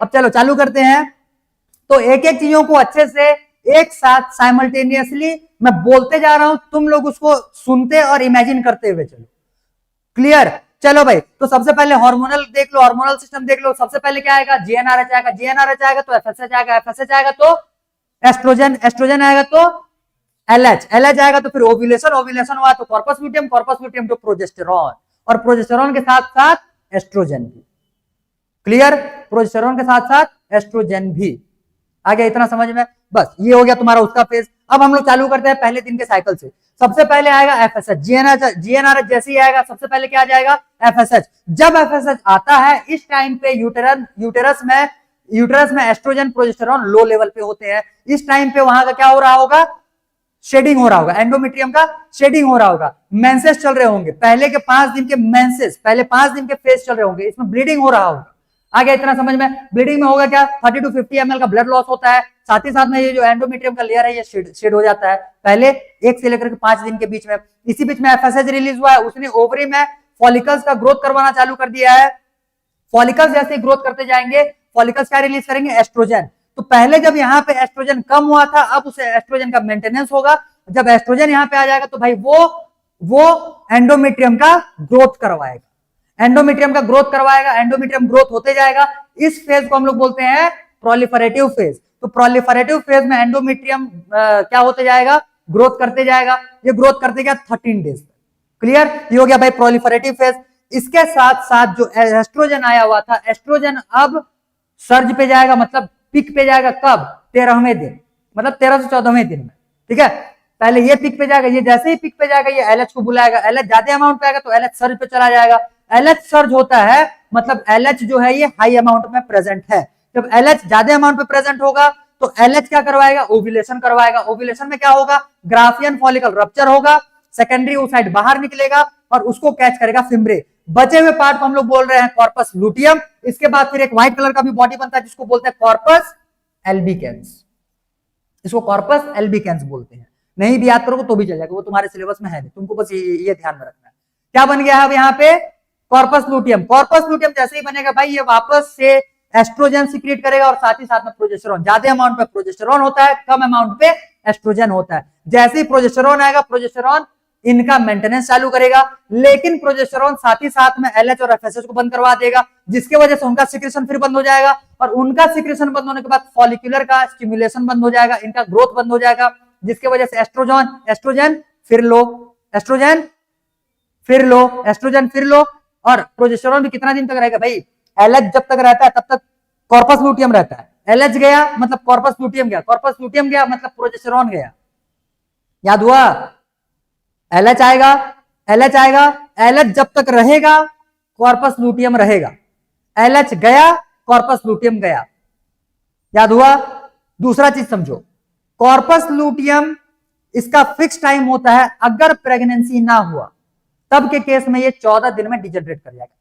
अब चलो चालू करते हैं। तो एक एक चीजों को अच्छे से एक साथ साइमल्टेनियसली मैं बोलते जा रहा हूं, तुम लोग उसको सुनते और इमेजिन करते हुए चलो। क्लियर? चलो भाई, तो सबसे पहले हार्मोनल देख लो, हार्मोनल सिस्टम देख लो। सबसे पहले क्या आएगा? जीएनआरएच आएगा, जीएनआरएच आएगा तो एफएसएच आएगा, एफएसएच आएगा तो एस्ट्रोजन, एस्ट्रोजन आएगा तो एलएच, एलएच आएगा तो फिर ओव्यूलेशन, ओव्यूलेशन हुआ तो कॉर्पस लुटियम, कॉर्पस लुटियम तो प्रोजेस्टेरॉन, और प्रोजेस्टेरॉन के साथ साथ एस्ट्रोजन भी। क्लियर? प्रोजेस्टेरॉन के साथ साथ एस्ट्रोजन भी आ गया, इतना समझ में? बस ये हो गया तुम्हारा उसका फेज। अब हम लोग चालू करते हैं पहले दिन के साइकिल से। सबसे पहले आएगा एफएसएच, जीएनआरएच जैसे ही आएगा सबसे पहले क्या आ जाएगा? एफएसएच। जब एफएसएच आता है इस टाइम पे यूटेरस में एस्ट्रोजन प्रोजेस्टेरॉन लो लेवल पे होते हैं। इस टाइम पे वहां का क्या हो रहा होगा? शेडिंग हो रहा होगा, एंडोमेट्रियम का शेडिंग हो रहा होगा, मेंसेस चल रहे होंगे, पहले के 5 दिन के मेंसेस, पहले 5 दिन के फेज चल रहे होंगे, इसमें ब्लीडिंग हो रहा होगा। आ गया इतना समझ में? ब्लीडिंग में होगा क्या? 30 to 50 ml का ब्लड लॉस होता है, साथ ही साथ में ये जो एंडोमेट्रियम का लेयर है ये शेड हो जाता है पहले 1 से लेकर के 5 दिन के बीच में। इसी बीच में एफएसएच रिलीज हुआ है, उसने ओवरी में फॉलिकल्स का ग्रोथ करवाना चालू कर दिया है। फॉलिकल्स जैसे ग्रोथ करते जाएंगे, फॉलिकल्स क्या रिलीज करेंगे? एस्ट्रोजन। तो पहले जब यहाँ पे एस्ट्रोजन कम हुआ था, अब उसे एस्ट्रोजन का मेंटेनेंस होगा। जब एस्ट्रोजन यहाँ पे आ जाएगा तो भाई वो एंडोमेट्रियम का ग्रोथ करवाएगा, एंडोमेट्रियम का ग्रोथ करवाएगा, एंडोमेट्रियम ग्रोथ होते जाएगा। इस फेज को हम लोग बोलते हैं प्रोलिफरेटिव फेज। तो प्रोलिफरेटिव फेज में एंडोमेट्रियम क्या होते जाएगा? ग्रोथ करते जाएगा। ये ग्रोथ करते गया 13 डेज। क्लियर? ये हो गया भाई प्रोलिफरेटिव फेज। इसके साथ साथ जो एस्ट्रोजन आया हुआ था, एस्ट्रोजन अब सर्ज पे जाएगा, मतलब पिक पे जाएगा। कब? 13वें दिन, मतलब 13 से 14वें दिन में। ठीक है, पहले ये पिक पे जाएगा, ये जैसे ही पिक पे जाएगा ये एलएच को बुलाएगा, एलएच ज्यादा अमाउंट पे आएगा तो एलएच सर्ज पे चला जाएगा। एलएच सर्ज होता है मतलब एलएच जो है ये हाई अमाउंट में प्रेजेंट है। जब एलएच ज्यादा अमाउंट पे प्रेजेंट होगा तो एलएच क्या करवाएगा? ओव्यूलेशन करवाएगा। ओव्यूलेशन में क्या होगा? ग्राफियन फॉलिकल रप्चर होगा, सेकेंडरी ओसाइट बाहर निकलेगा और उसको कैच करेगा फिम्ब्रे। बचे हुए पार्ट को हम लोग बोल रहे हैं कॉर्पस लुटियम। इसके बाद फिर एक व्हाइट कलर का भी बॉडी बनता है जिसको बोलते हैं कॉर्पस एल्बिकेंस। इसको कॉर्पस एल्बिकेंस बोलते हैं। नहीं भी याद करोगे तो भी चल जाएगा, वो तुम्हारे सिलेबस में है नहीं, तुमको बस ये ध्यान में रखना है। क्या बन गया है अब यहाँ पे? Corpus luteum. कॉर्पस लुटियम जैसे ही बनेगा भाई ये वापस से एस्ट्रोजन सीक्रेट करेगा और साथ ही साथ में प्रोजेस्टेरॉन। ज्यादा अमाउंट पे प्रोजेस्टेरॉन होता है, कम अमाउंट पे एस्ट्रोजन होता है। जैसे ही प्रोजेस्टेरॉन आएगा, प्रोजेस्टेरॉन इनका मेंटेनेंस चालू करेगा, लेकिन प्रोजेस्टेरॉन साथ ही साथ में एलएच और एफएसएच को बंद करवा देगा, जिसकी वजह से उनका सिक्रेशन फिर बंद हो जाएगा। और उनका सिक्रेशन बंद होने के बाद फॉलिकुलर का स्टिमुलेशन बंद हो जाएगा, इनका ग्रोथ बंद हो जाएगा, जिसकी वजह से एस्ट्रोजन फिर लो, एस्ट्रोजन फिर लो, एस्ट्रोजन फिर लो। और प्रोजेस्टेरॉन भी कितना दिन तक रहेगा भाई? एलएच जब तक रहता है तब तक कॉर्पस लुटियम रहता है। एलएच गया मतलब कॉर्पस लुटियम गया, कॉर्पस लुटियम गया मतलब प्रोजेस्टेरॉन गया। याद हुआ? एलएच आएगा, एलएच आएगा, एलएच जब तक रहेगा कॉर्पस लुटियम रहेगा। एलएच गया, कॉर्पस लुटियम गया। याद हुआ? दूसरा चीज समझो, कॉर्पस लुटियम इसका फिक्स टाइम होता है। अगर प्रेगनेंसी ना हुआ तब के केस में ये 14 दिन में डिजेनरेट कर जाएगा।